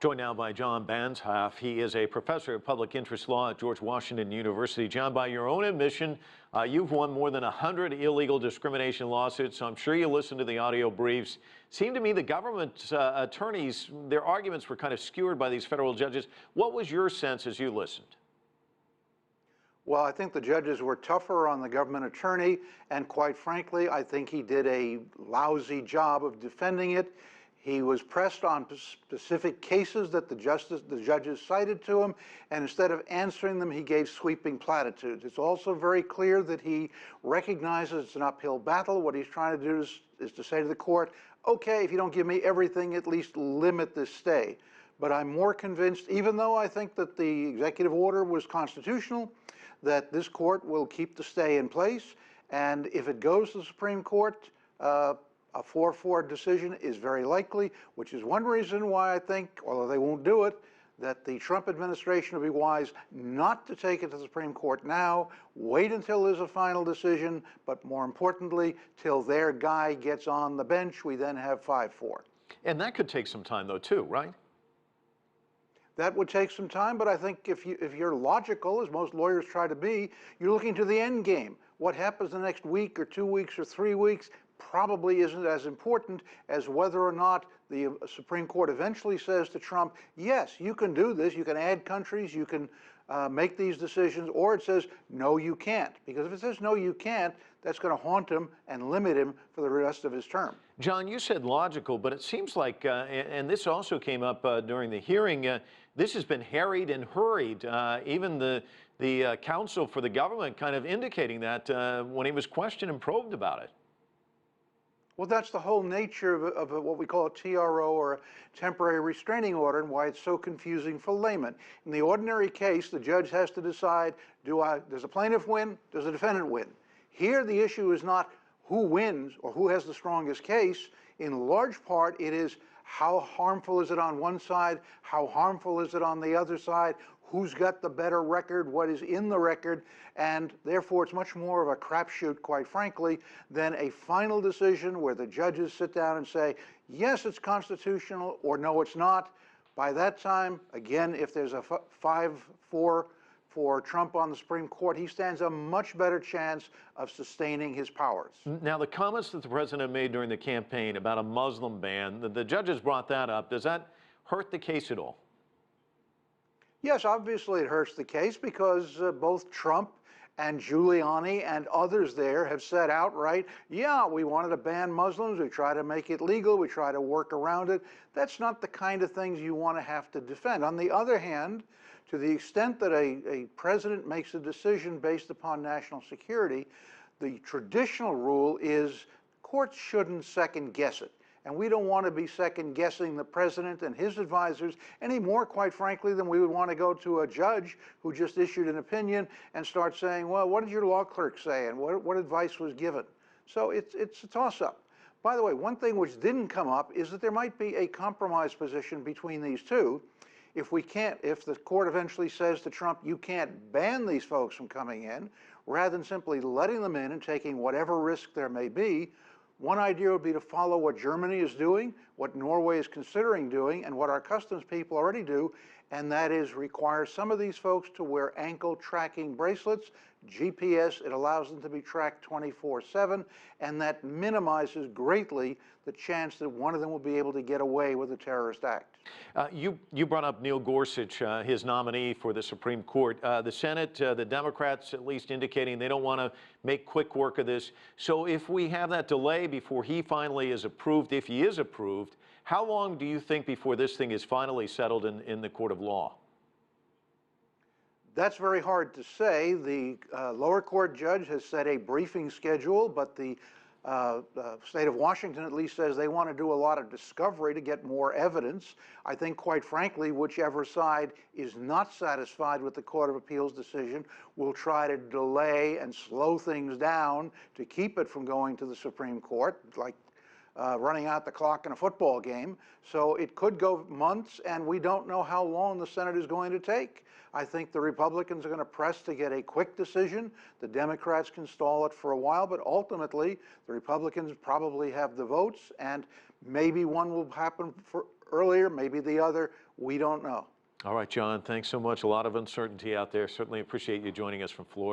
Joined now by John Banzhaf. He is a professor of public interest law at George Washington University. John, by your own admission, you've won more than 100 illegal discrimination lawsuits, so I'm sure you listened to the audio briefs. Seemed to me the government attorneys, their arguments were kind of skewered by these federal judges. What was your sense as you listened? Well, I think the judges were tougher on the government attorney, and quite frankly, I think he did a lousy job of defending it. He was pressed on specific cases that the judges cited to him, and instead of answering them, he gave sweeping platitudes. It's also very clear that he recognizes it's an uphill battle. What he's trying to do is to say to the court, okay, if you don't give me everything, at least limit this stay. But I'm more convinced, even though I think that the executive order was constitutional, that this court will keep the stay in place, and if it goes to the Supreme Court, a 4-4 decision is very likely, which is one reason why I think, although they won't do it, that the Trump administration will be wise not to take it to the Supreme Court now, wait until there's a final decision, but more importantly, till their guy gets on the bench, we then have 5-4. And that could take some time, though, too, right? That would take some time, but I think if you're logical, as most lawyers try to be, you're looking to the end game. What happens the next week or 2 weeks or 3 weeks probably isn't as important as whether or not the Supreme Court eventually says to Trump, yes, you can do this, you can add countries, you can make these decisions, or it says, no, you can't. Because if it says, no, you can't, that's going to haunt him and limit him for the rest of his term. John, you said logical, but it seems like, and this also came up during the hearing, this has been harried and hurried. Even the counsel for the government kind of indicating that when he was questioned and probed about it. Well, that's the whole nature of what we call a TRO, or a temporary restraining order, and why it's so confusing for laymen. In the ordinary case, the judge has to decide, does a plaintiff win, does a defendant win? Here, the issue is not who wins or who has the strongest case. In large part, it is how harmful is it on one side, how harmful is it on the other side, who's got the better record, what is in the record, and therefore it's much more of a crapshoot, quite frankly, than a final decision where the judges sit down and say, yes, it's constitutional, or no, it's not. By that time, again, if there's a 5-4 for Trump on the Supreme Court, he stands a much better chance of sustaining his powers. Now, the comments that the president made during the campaign about a Muslim ban, the judges brought that up. Does that hurt the case at all? Yes, obviously it hurts the case because both Trump and Giuliani and others there have said outright, yeah, we wanted to ban Muslims, we try to make it legal, we try to work around it. That's not the kind of things you want to have to defend. On the other hand, to the extent that a president makes a decision based upon national security, the traditional rule is courts shouldn't second guess it. And we don't want to be second guessing the president and his advisors any more, quite frankly, than we would want to go to a judge who just issued an opinion and start saying, well, what did your law clerk say and what advice was given? So it's a toss-up. By the way, one thing which didn't come up is that there might be a compromise position between these two. If the court eventually says to Trump, you can't ban these folks from coming in, rather than simply letting them in and taking whatever risk there may be, one idea would be to follow what Germany is doing, what Norway is considering doing, and what our customs people already do, and that is require some of these folks to wear ankle tracking bracelets, GPS. It allows them to be tracked 24/7, and that minimizes greatly the chance that one of them will be able to get away with a terrorist act. You brought up Neil Gorsuch, his nominee for the Supreme Court. The Senate, the Democrats at least indicating they don't want to make quick work of this. So if we have that delay before he finally is approved, if he is approved, how long do you think before this thing is finally settled in the court of law? That's very hard to say. The lower court judge has set a briefing schedule, but the state of Washington at least says they want to do a lot of discovery to get more evidence. I think, quite frankly, whichever side is not satisfied with the Court of Appeals decision will try to delay and slow things down to keep it from going to the Supreme Court, like running out the clock in a football game. So it could go months, and we don't know how long the Senate is going to take. I think the Republicans are going to press to get a quick decision. The Democrats can stall it for a while, but ultimately the Republicans probably have the votes, and maybe one will happen earlier, maybe the other. We don't know. All right, John, thanks so much. A lot of uncertainty out there. Certainly appreciate you joining us from Florida.